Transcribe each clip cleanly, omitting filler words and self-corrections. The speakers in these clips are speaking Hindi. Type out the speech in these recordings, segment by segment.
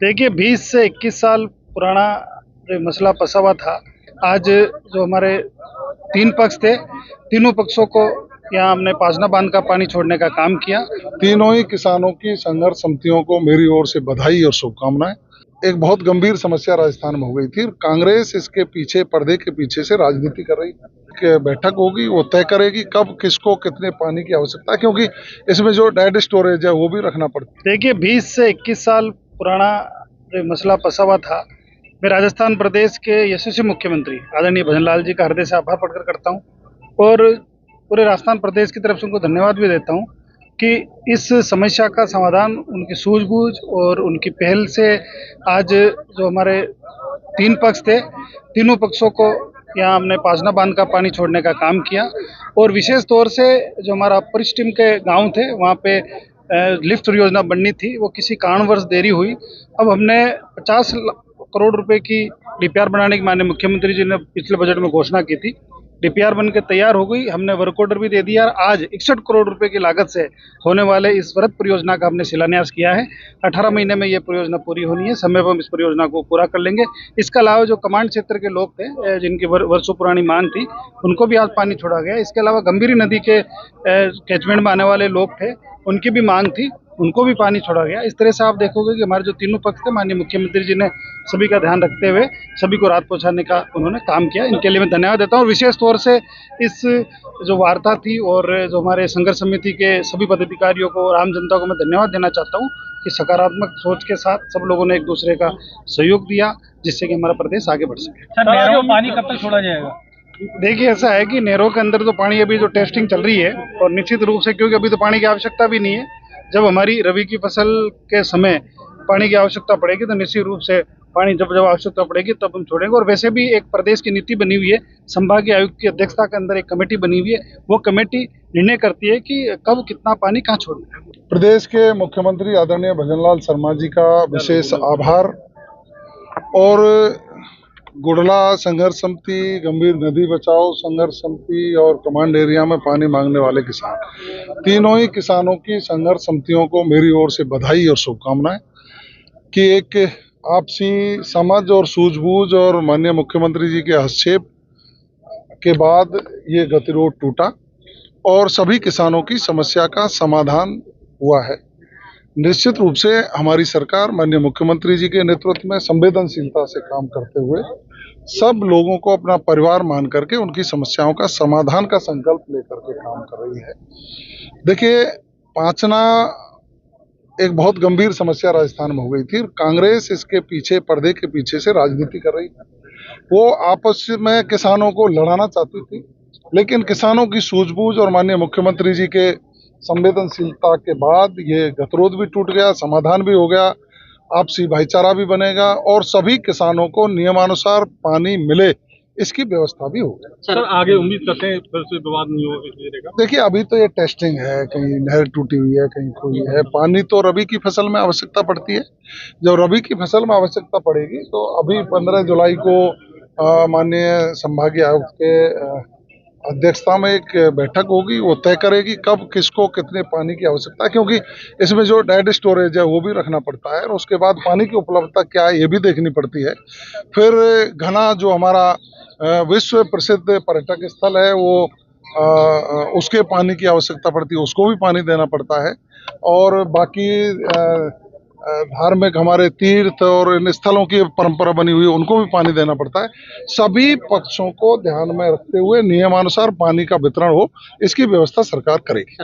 देखिए 20 से 21 साल पुराना जो मसला फंसा हुआ था, आज जो हमारे 3 पक्ष थे, तीनों पक्षों को यहाँ हमने पाजना बांध का पानी छोड़ने का काम किया। तीनों ही किसानों की संघर्ष समितियों को मेरी ओर से बधाई और शुभकामनाएं। एक बहुत गंभीर समस्या राजस्थान में हो गई थी। कांग्रेस इसके पीछे, पर्दे के पीछे से राजनीति कर रही है। बैठक होगी, वो तय करेगी कब किसको कितने पानी की आवश्यकता है, क्योंकि इसमें जो डेड स्टोरेज है वो भी रखना पड़ता है। देखिए 20 से 21 साल पुराना जो मसला फंसा हुआ था, मैं राजस्थान प्रदेश के यशस्वी मुख्यमंत्री आदरणीय भजनलाल जी का हृदय से आभार प्रकट करता हूँ और पूरे राजस्थान प्रदेश की तरफ से उनको धन्यवाद भी देता हूँ कि इस समस्या का समाधान उनकी सूझबूझ और उनकी पहल से आज जो हमारे 3 पक्ष थे, तीनों पक्षों को यहाँ हमने पाजना बांध का पानी छोड़ने का काम किया और विशेष तौर से जो हमारा अपर स्ट्रीम के गांव थे, वहाँ पे लिफ्ट योजना बननी थी, वो किसी कारणवश देरी हुई। अब हमने 50 करोड़ रुपए की डीपीआर बनाने की माननीय मुख्यमंत्री जी ने पिछले बजट में घोषणा की थी। डीपीआर बन के तैयार हो गई, हमने वर्क ऑर्डर भी दे दिया। आज 61 करोड़ रुपए की लागत से होने वाले इस वृहत परियोजना का हमने शिलान्यास किया है। 18 महीने में ये परियोजना पूरी होनी है, समय पर हम इस परियोजना को पूरा कर लेंगे। इसके अलावा जो कमांड क्षेत्र के लोग थे, जिनकी वर्षों पुरानी मांग थी, उनको भी आज पानी छोड़ा गया। इसके अलावा गंभीरी नदी के कैचमेंट में आने वाले लोग थे, उनकी भी मांग थी, उनको भी पानी छोड़ा गया। इस तरह से आप देखोगे कि हमारे जो तीनों पक्ष थे, माननीय मुख्यमंत्री जी ने सभी का ध्यान रखते हुए सभी को राहत पहुंचाने का उन्होंने काम किया। इनके लिए मैं धन्यवाद देता हूँ और विशेष तौर से इस जो वार्ता थी और जो हमारे संघर्ष समिति के सभी पदाधिकारियों को और आम जनता को मैं धन्यवाद देना चाहता हूँ कि सकारात्मक सोच के साथ सब लोगों ने एक दूसरे का सहयोग दिया, जिससे कि हमारा प्रदेश आगे बढ़ सके। सर, नहरों में पानी कब तक छोड़ा जाएगा? देखिए ऐसा है कि नहरों के अंदर तो पानी अभी जो टेस्टिंग चल रही है और निश्चित रूप से, क्योंकि अभी तो पानी की आवश्यकता भी नहीं है, जब हमारी रबी की फसल के समय पानी की आवश्यकता पड़ेगी तो निश्चित रूप से पानी जब आवश्यकता पड़ेगी तब हम छोड़ेंगे। और वैसे भी एक प्रदेश की नीति बनी हुई है, संभागीय आयुक्त की अध्यक्षता के अंदर एक कमेटी बनी हुई है, वो कमेटी निर्णय करती है कि कब कितना पानी कहाँ छोड़ना है। प्रदेश के मुख्यमंत्री आदरणीय भजनलाल शर्मा जी का विशेष आभार और गुड़ला संघर्ष समिति, गंभीर नदी बचाओ संघर्ष समिति और कमांड एरिया में पानी मांगने वाले किसान, तीनों ही किसानों की संघर्ष समितियों को मेरी ओर से बधाई और शुभकामनाएं कि एक आपसी समझ और सूझबूझ और माननीय मुख्यमंत्री जी के हस्तक्षेप के बाद ये गतिरोध टूटा और सभी किसानों की समस्या का समाधान हुआ है। निश्चित रूप से हमारी सरकार माननीय मुख्यमंत्री जी के नेतृत्व में संवेदनशीलता से काम करते हुए सब लोगों को अपना परिवार मान करके उनकी समस्याओं का समाधान का संकल्प लेकर के काम कर रही है। देखिए, पाचना एक बहुत गंभीर समस्या राजस्थान में हो गई थी। कांग्रेस इसके पीछे, पर्दे के पीछे से राजनीति कर रही है। वो आपस में किसानों को लड़ाना चाहती थी, लेकिन किसानों की सूझबूझ और माननीय मुख्यमंत्री जी के संवेदनशीलता के बाद ये गतिरोध भी टूट गया, समाधान भी हो गया, आपसी भाईचारा भी बनेगा और सभी किसानों को नियमानुसार पानी मिले, इसकी व्यवस्था भी हो गई। सर, आगे उम्मीद करते हैं फिर से विवाद नहीं होगा? देखिए, अभी तो ये टेस्टिंग है, कहीं नहर टूटी हुई है, कहीं कोई है। पानी तो रबी की फसल में आवश्यकता पड़ती है। जब रबी की फसल में आवश्यकता पड़ेगी तो अभी 15 जुलाई को माननीय संभागीय आयुक्त के अध्यक्षता में एक बैठक होगी, वो तय करेगी कब किसको कितने पानी की आवश्यकता है, क्योंकि इसमें जो डेड स्टोरेज है वो भी रखना पड़ता है और उसके बाद पानी की उपलब्धता क्या है ये भी देखनी पड़ती है। फिर घना जो हमारा विश्व प्रसिद्ध पर्यटक स्थल है, वो उसके पानी की आवश्यकता पड़ती है, उसको भी पानी देना पड़ता है। और बाकी धार्मिक हमारे तीर्थ और इन स्थलों की परंपरा बनी हुई है, उनको भी पानी देना पड़ता है। सभी पक्षों को ध्यान में रखते हुए नियमानुसार पानी का वितरण हो, इसकी व्यवस्था सरकार करेगी।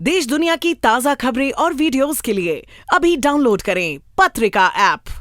देश दुनिया की ताज़ा खबरें और वीडियोस के लिए अभी डाउनलोड करें पत्रिका ऐप।